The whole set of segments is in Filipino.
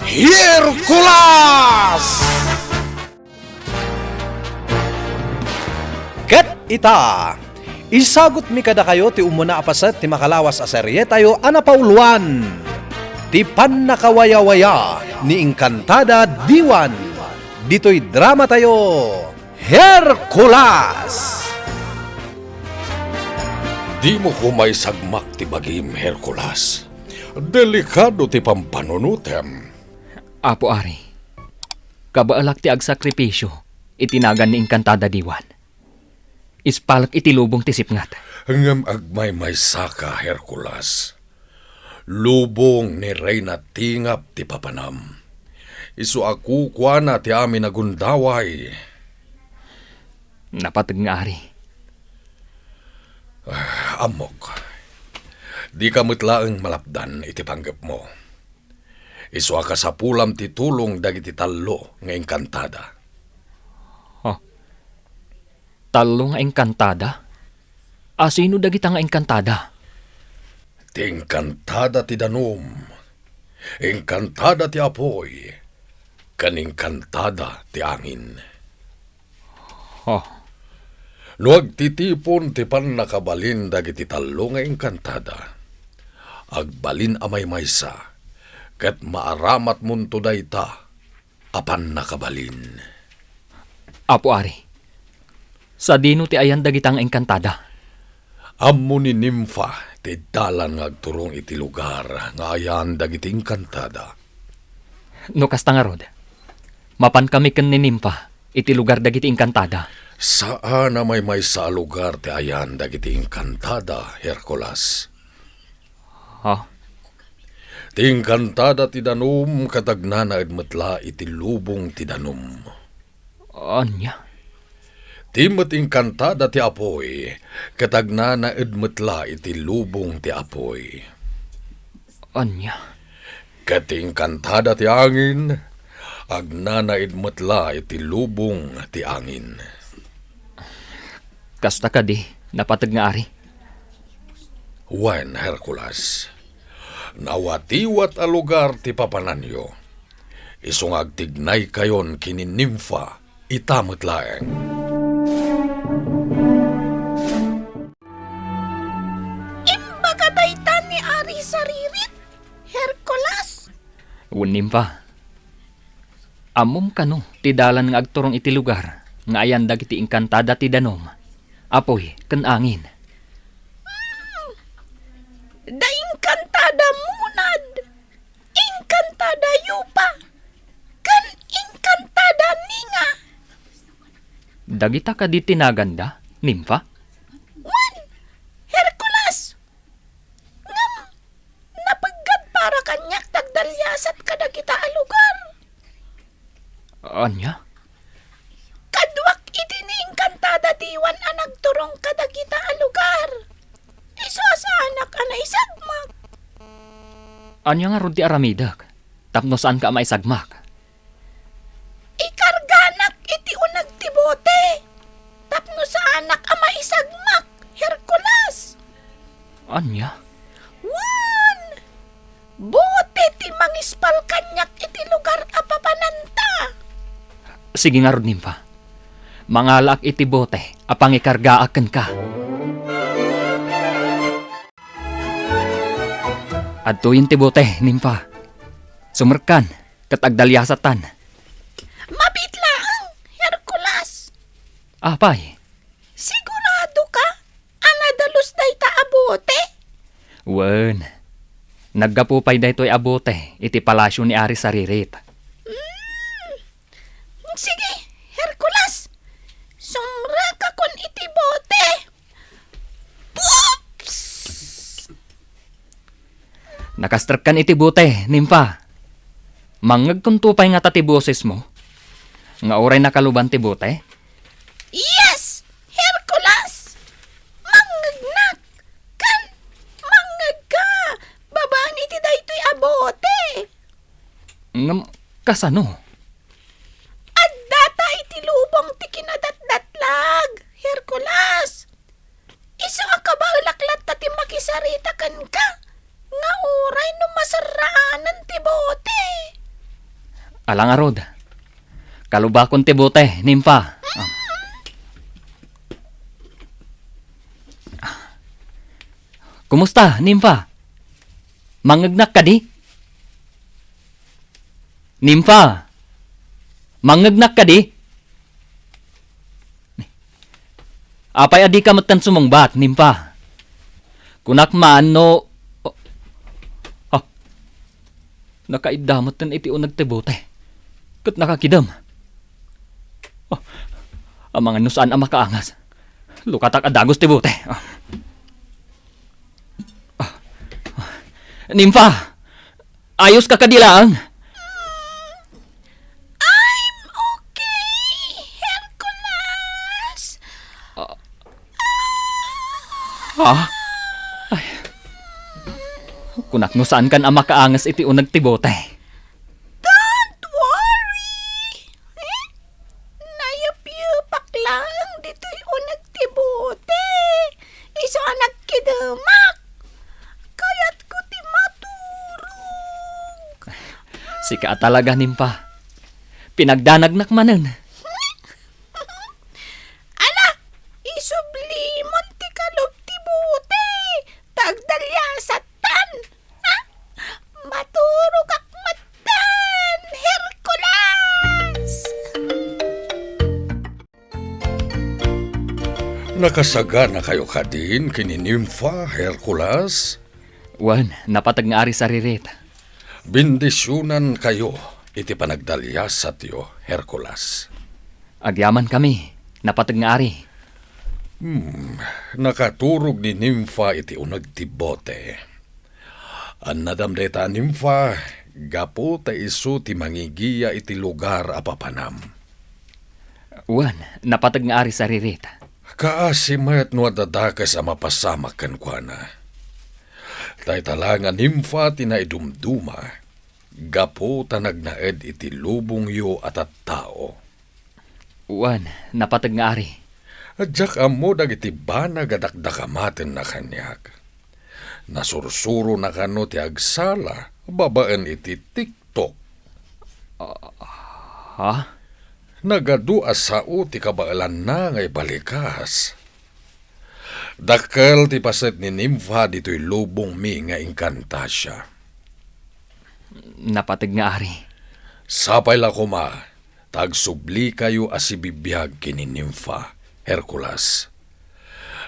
Hercules! Ket ita, isagot mi kada kayo ti umuna apasat ti makalawas a serye tayo anapauluan. Ti pannakawaya-waya ni Encantada Diwan. Dito'y drama tayo, Hercules! Di mo ko may sagmak ti bagim, Hercules. Delikado ti pampanunutem. Apo Ari, kabaalak ti agsakripisyo, itinagan ni Encantada Diwan. Ispalak itilubong ti sipngat. Ngam agmay may saka, Hercules. Lubong ni Reyna tingap ti papanam. Isu aku kuana ti amin agundaway. Napatag nga Ari. Amok. Di ka mutlaang malapdan iti panggap mo. Isu ka sa pulam ti tulong dagiti talo nga Encantada. Talo nga Encantada? Sino dagita nga Encantada? Ti Encantada ti danom. Encantada ti apoy. Kan Encantada ti angin. Nuag titipon ti pan nakabalin dagiti talo nga Encantada. Agbalin amay maysa, ket maaramat munto dayta, apan nakabalin. Apo Ari, sa dino ti ayan dagitang Encantada? Ammo ni Nympha, ti dalan nga agturong iti lugar, nga ayan dagiti Encantada. No kasta nga rod, mapan kami ken ni Nympha, iti lugar dagiti Encantada. Saan na may sa lugar ti ayan dagiti Encantada, Hercules? Ti Encantada ti danom kadagnana edmetla iti lubong ti danom. Anya? Ti met Encantada ti apoy kadagnana edmetla iti lubong ti apoy. Anya? Ket ti Encantada ti angin agnana edmetla iti lubong ti angin. Kasta ka di, napatag nga Ari. Wen, Hercules, nawatiwat a lugar ti papananyo. Isungag tignay kayon kini Nympha, itamot laeng. Imbaga daytan ni Ari Saririt, Hercules. Nympha, amom kano, ti dalan nga agturong iti lugar, nga ayan dagiti Encantada ti danom, apoy ken angin. Da Encantada munad, Encantada yupa, kan Encantada ninga. Dagita ka di tinaganda, Nympha? Wan, Hercules. Ngam, napaggad para kanyak tagdalyasat kadagita a lugar. Anya? Kadwak iti ni Encantada Diwan a nagturong kadagita a lugar. Iso sa anak a naisagmak. Anya nga rod ti aramidak? Tapno saan ka maisagmak? Ikarganak iti unag ti bote. Tapno sa anak a maisagmak, Hercules. Anya? Wan! Bote ti mangispal kanyak iti lugar a papananta. Sige nga rod, Nympha. Mangalak iti bote, apang ikargaaken ka. Adtuyin ti bote, Nympha. Sumerkan, ket agdalyasatan. Mabitlaang, Hercules. Apay? Sigurado ka? Anadalus day ta abote? Wen. Naggapupay daytoy abote, iti palasyo ni Ari Saririt. Sige, Hercules. Sumra ka kon iti bote. Oops! Nakastrek iti bote, Nympha. Mangag kung tupay nga tati boses mo. Nga oray nakaluban ti bote? Yes, Hercules. Mangagnak. Kan, mangag ka. Babaan iti daytoy abote. Ngam, kasano? Data iti lubong ti kinadatdatlag, Hercules. Isu ka ba ulaklat ta ti makisarita kan ka? Nga oray no masaraanan ti bote. Alang arod. Kalubakon ti bote, Nimpa. Kumusta, Nimpa? Mangagnak ka di? Nimpa? Mangagnak ka di? Apay adi ka matan sumangbat, Nimpa. Kunak man no... Nakaidamot tan iti unag tebote. Kat nakakidam. Ang mga nusaan ang makaangas. Lukatak adagos tebote. Nimpa! Ayos ka kadilaang! I'm okay, Hercules! Ha? Ay. Kunak nusaan kan ang makaangas iti unag tibote. Don't worry! Nayapyupak lang dito'y unag tibote. Iso anak kidamak. Kaya't ko ti maturog. Sika talaga, Nimpa. Pinagdanagnak manen. Ala, isublimon ti kalop ti bote. Tagdalyasatan. Ha? Maturog ak matan, Hercules. Nakasaga na kayo kadin kini Nympha, Hercules. Wan, napatag nga ari sa ririt. Bindisyonan kayo iti panagdalya sa tiyo, Hercules. Agyaman kami, napatag nga ari. Nakaturog ni Nympha iti unag tibote. An nadamdeta Nympha, gapo ta iso ti mangigiya iti lugar apapanam. Wan, napatag nga ari sa ririt. Kaasimayat no dadakas a mapasamak kan kuana. Tay talangan Nympha tinaidumduma. Gapo ta nagnaed iti lubong yo at tao. Wan, napatag nga ari. Adyak amo dagiti banag adakdakamaten na kanyak. Nasursuro na kano ti agsala, babaan iti TikTok. Ha? Nagadua sao ti kabaalan na ngay balikas. Dakkel ti paset ni Nympha dito'y lubong mi nga inkantasya. Napatag nga ari. Sapay la kuma, tagsubli kayo asibibiyag kini Nympha, Hercules.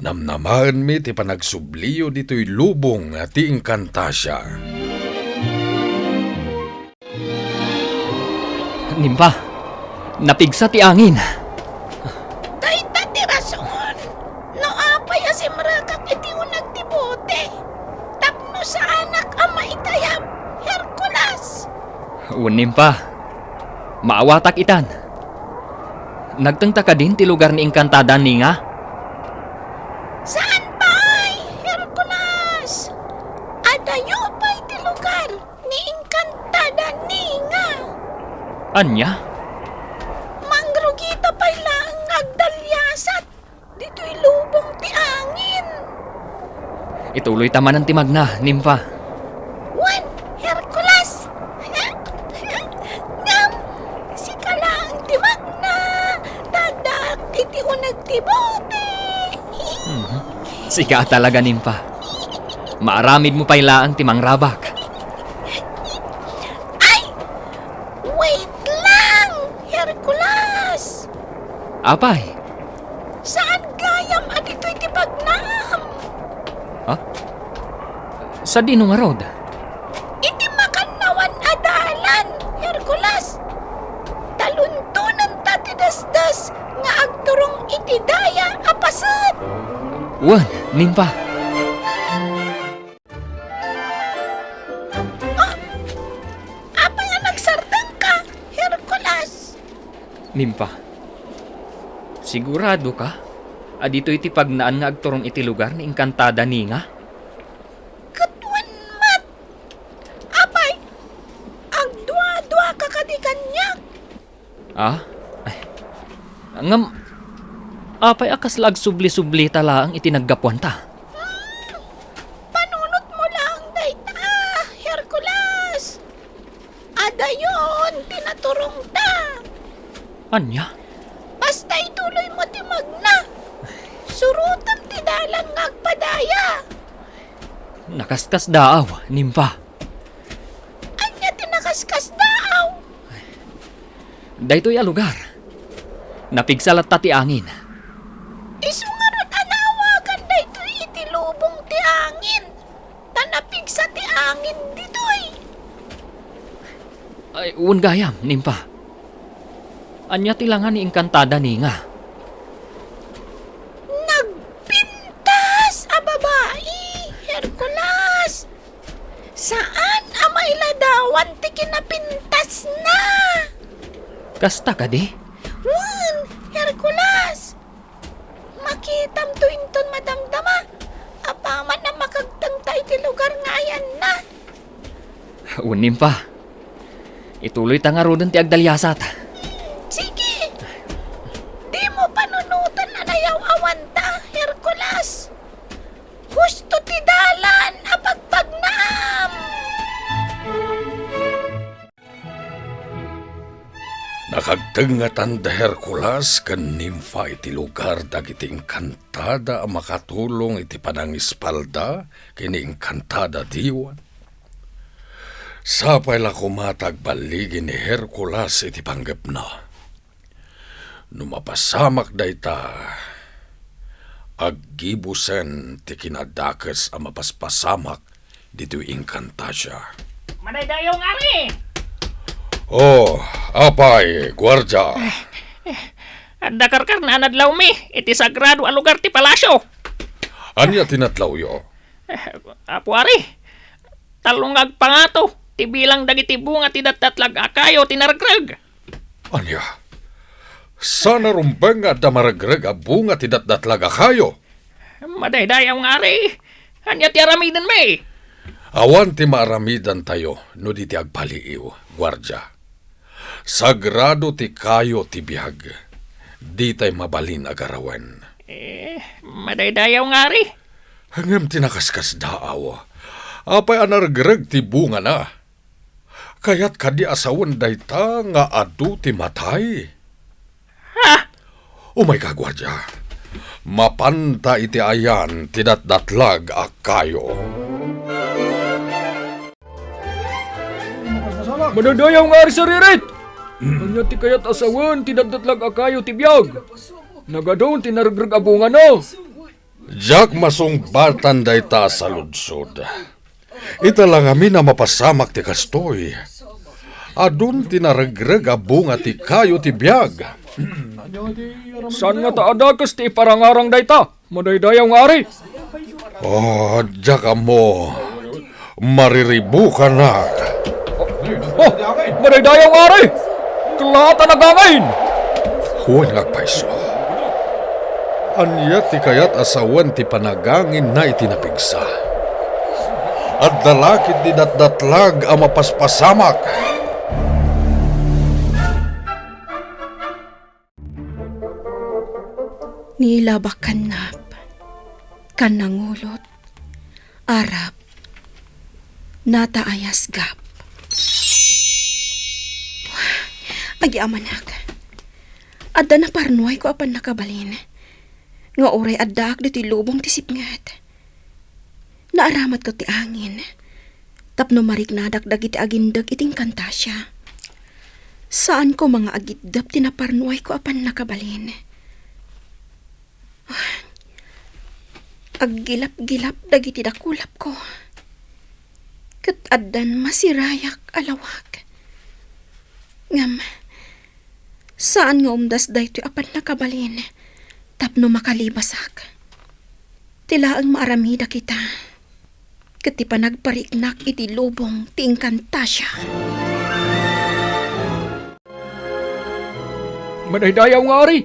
Namnamahan mi ti panagsubliyo dito'y lubong nga ti inkantasya. Nimpa, napigsa ti angin. Dayta ti rason. No apay asimrakak iti unag ti bote. Tapno sa anak ang maitayam, Hercules. Nimpa, maawatak itan. Nagtangta ka din ti lugar ni Encantada ni nga? Saan pa'y, Hercules? Adayo pa'y ti lugar ni Encantada ni nga. Anya? Mangrugita pa'y lang agdalyasat. Dito'y lubong ti angin. Ituloy taman ang timag na, Nimpa. Wan, Hercules! Ngam, si kalang timag na. Dadak iti unag tibote. Sika talaga, Nimpa. Maaramid mo pailaang timang rabak. Ay! Wait lang, Hercules! Apay? Saan gayam adito'y tipagnaam? Ha? Sa dinong arod? Iti makanawan adalan, Hercules. Taluntunan tatidasdas nga agturong iti daya apasat. Wan, Nimpa. Apay nga nagsardang ka, Hercules. Nimpa. Sigurado ka? Adito iti pagnaan nga agturong iti lugar ni Encantada ni nga? Katwan mat. Apay, agdwa-dwa ka kadikanyak. Ah? Ay. Ngam, apay akas lag subli-subli tala ang itinaggapuan ta. Panunot mo lang, dayta, Hercules. Adayon, tinaturong ta. Anya? Basta ituloy mo ti magna. Surutan ti dalan ngagpadaya. Nakaskas daaw, nimpa. Anya tinakaskas daaw. Daytoy a lugar. Napigsalat ta ti angin. Isungarot anawagan dayto iti lubong ti angin. Tanapig sa ti angin ditoy. Ay, uwan gayam, nimpa. Anya tilangan ni Engkantada ni nga. Nagpintas a babae, Hercules. Saan a mailadawan ti kinapintas na? Kasta ka di? Wan, Hercules. Makitam to inton madamdama. Apaman na makagtang tayo ti lugar ngayan na. Uwan, nimpa. Ituloy ta nga rodan ti agdalyasat. Sige. Di mo panunutan anayaw awanta, Hercules. Gusto ti dalan a pagpagnaam. Nakagtengatan da Hercules ken nimfa iti lugar dagiti Engkantada a makatulong iti panangispalda kini Engkantada diwan. Sapay la kumatag baligi ni Hercules iti panggep na. Numapasamak dayta aggibusen ti kinadakes a mapaspasamak dito Engkantasya. Madayong ari! Oh, apay, gwardya. Adakar na anadlaw mi, iti sagrado a lugar ti palasyo. Anya tinatlaw yo? Apo ari, talungag pangato, ti bilang dagiti bunga ti datdatlag akayo tinargrag. Anya? Sana rumbeng nga damaragreg a bunga ti datdatlaga kayo. Madaydayong ari, anya ti aramiden mi. Awan ti maaramidan tayo no di ti agpaliiw, gwardya. Sagrado ti kayo ti biyag. Di tay mabalin agarawen. Madaydayong ari. Hangem tinakaskas daaw. Apay anargreg ti bunga na. Kayat kadi asawan dayta nga adu ti matay. Ha? Umay ka, gwardya. Mapanta iti ayan ti datdatlag a kayo. Madadayang nga ari sa ririt! Anya ti kayat asawan, tinaddatlag akayo ti biyag. Nagadon, tinargrag abunga no. Jack masungbatan dayta sa ludsod. Ita lang amin na mapasamak ti kastoy. Adun tinaragreg a bunga ti kayo ti biyag. Saan nga taadakas ti parangarang dayta? Madaydayaw nga ari. Oh, Jack mo. Mariribu ka na. Oh, madaydayaw nga ari. Kalata nagangain. Huwag nagpaiso. Anya ti kayat asawan ti panagangin na itinapigsa. At dalakit di datdatlag ang mapaspasamak. Nilabak kanap, kanangulot, arap, nataayas gap. Agyamanak, adda na parnuay ko apan nakabalin. Nga oray addak diti lubong tisipngat. Naaramat ko ti angin. Tapno marik nadakdag iti agindag iting kantasya. Saan ko mga agidap tinaparnuay ko apan nakabalin. Aggilap-gilap dagiti dakulap ko. Kat addan masirayak alawak. Ngam, saan nga umdas daytoy apan nakabalin, tapno makalibasak. Tila ang maaramida kita. Kat ti panagpariknak iti lubong ti Engkantasya. Madaydayaw nga ari.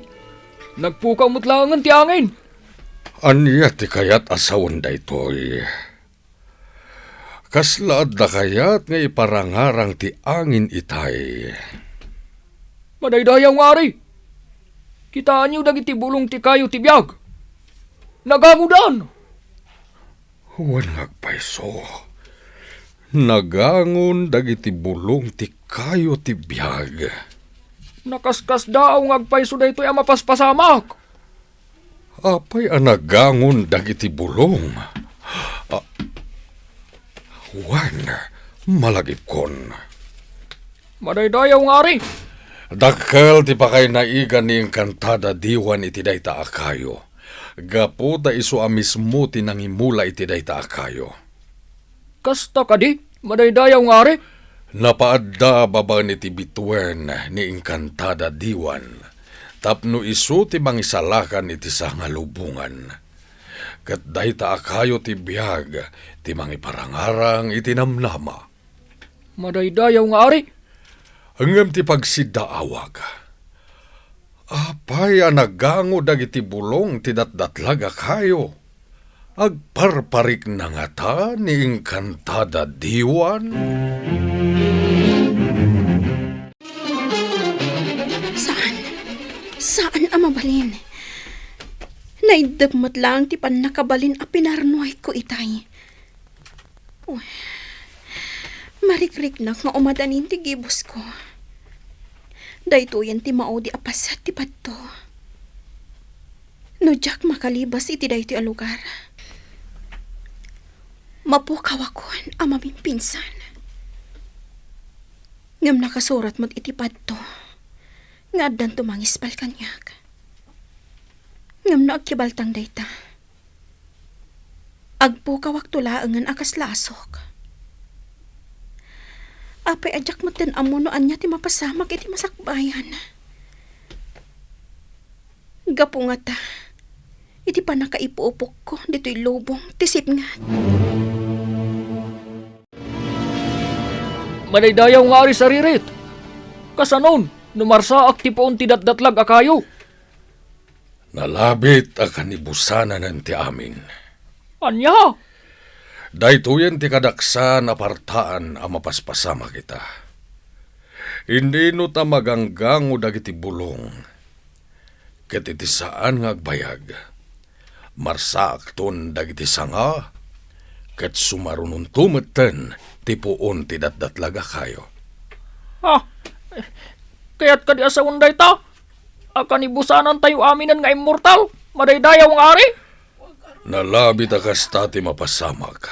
Nagpukaw mutlangan ti angin. Anya ti kayat asawan daytoy. Kaslaad na kayat nga iparangarang ti angin itay. Madaydayaw nga ari. Kitaan niyo dagiti bulong ti kayo ti biyag. Nagamudan. Huwag nagpaiso. Nagangon dagiti bulong ti kayo ti biyag. Nakaskas daw ngagpaiso da ito'y mapaspasamak. Apay anagangon dagiti bulong. Wan, malagipkon. Madaydayaw nga ari. Dakkel ti pakay naigan ni Encantada Diwan iti dayta akayo. Gapo da iso a mismo tinangimula iti dayta akayo. Kasta ka di, madaydayaw nga ari. Napaadda baba ni ti bitwen ni Encantada Diwan. Tapno iso ti mangisalakan iti sangalubungan. Kat dayta akayo ti biyag ti mangiparangarang iti namnama. Madaydayaw nga ari. Hanggang ti pagsidaawag. Apay anagango dagiti bulong ti datdatlaga kayo. Agparparik na nga ta ni Encantada Diwan. Saan ang mabalin? Naidagmat lang ti pan nakabalin a pinarnoy ko itay. Uy, marikrik na nga umadanin ti gibos ko. Dayto yan ti maudi apasat ti padto. No jak makalibas iti dayto a lugar. Mapukaw akon ang mamimpinsan. Ngam nakasurat mo't iti padto. Nga addan tumangispal kanyak. Ngam na agkibaltang dayta. Agpukaw aktulaangan akas lasok. Apay adyak mo tin amunoan niya ti mapasamak iti masakbayan. Gapo nga ta, iti pa nakaipuupok ko dito'y lubong tisip nga. Madaydayaw nga ari saririt. Kasanon, numarsaak ti poon ti datdatlag akayo. Nalabit ang kanibusanan ng ti amin. Anya? Daytoyen ti kadaksan apartaan ang mapaspasama kita. Hindi no ta maganggango dagiti bulong. Ket iti saan nga agbayag. Marsaak ton dagiti sanga. Ket sumarunon tumeten ti puon ti datdatlaga kayo. Ha? Kaya't ka di asawon dayta? Akan ibusanan tayo aminan nga immortal. Madaydayaw nga ari. Nalabit akas ti mapasamak.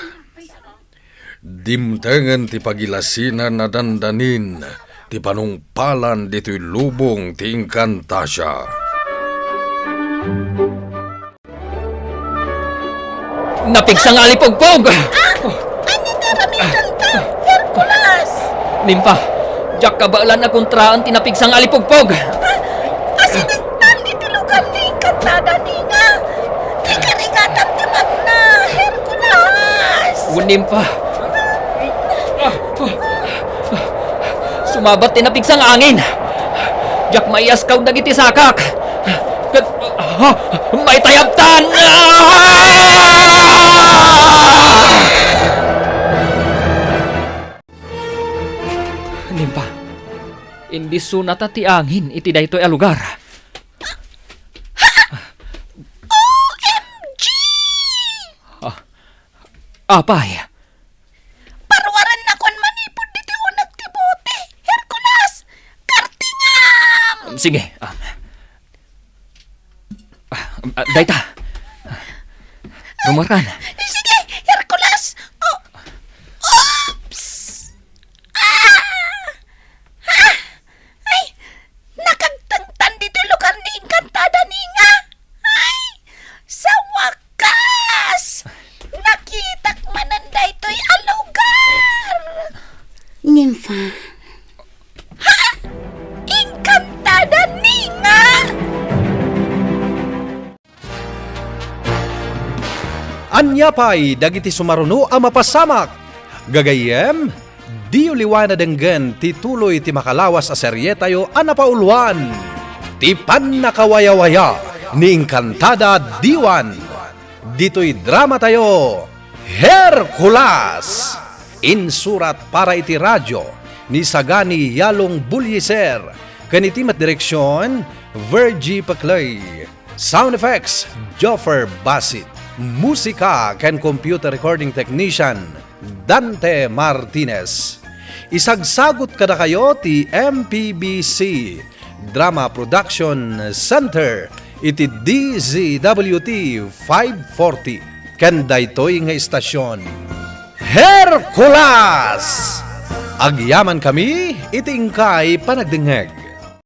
Dimtengen ti pagilasinan na dandanin, ti panungpalan dito'y lubong ti Encantasia. Napigsang alipogpog! Hercules! Nimpa, jak kabaalan na kontraan tinapigsang alipogpog! Asinagtan iti lugar ni Encantada ni nga. Ikarigatan ti magna, Hercules! Nimpa. Sumabat tinapigsang angin. Jak maiaskaw dagiti sakak. May tayabtan! Nimpa, hindi sunata ti angin iti daytoy a lugar. OMG! Apay, Parwaran na kon manipod dito unag ti bote, Hercules! Kartingam! sige. Dayta. Rumarkan. Sige, Hercules! Oh. Oops! Ay, nakagtangtan dito lugar ni Encantada ni nga. Ay, sa wakas! Nakitak mananda ito'y alugar! Nympha, Encantada ni nga! Anya pa'y dagiti sumaruno a mapasamak. Gagayem, di uliwana denggen ti tuloy ti makalawas a serye tayo a napauluan. Ti Pannakawayawaya ni Encantada Diwan. Dito'y drama tayo, Hercules. Insurat para iti radyo ni Sagani Yalong Bulyeser. Kanitimat direksyon, Virgie Paclay. Sound effects, Joffer Basit. Musika ken computer recording technician, Dante Martinez. Isagsagot kada kayo ti MPBC Drama Production Center iti DZWT 540 ken daytoy nga istasyon Hercules. Agyaman kami iti ingkay panagdengeg.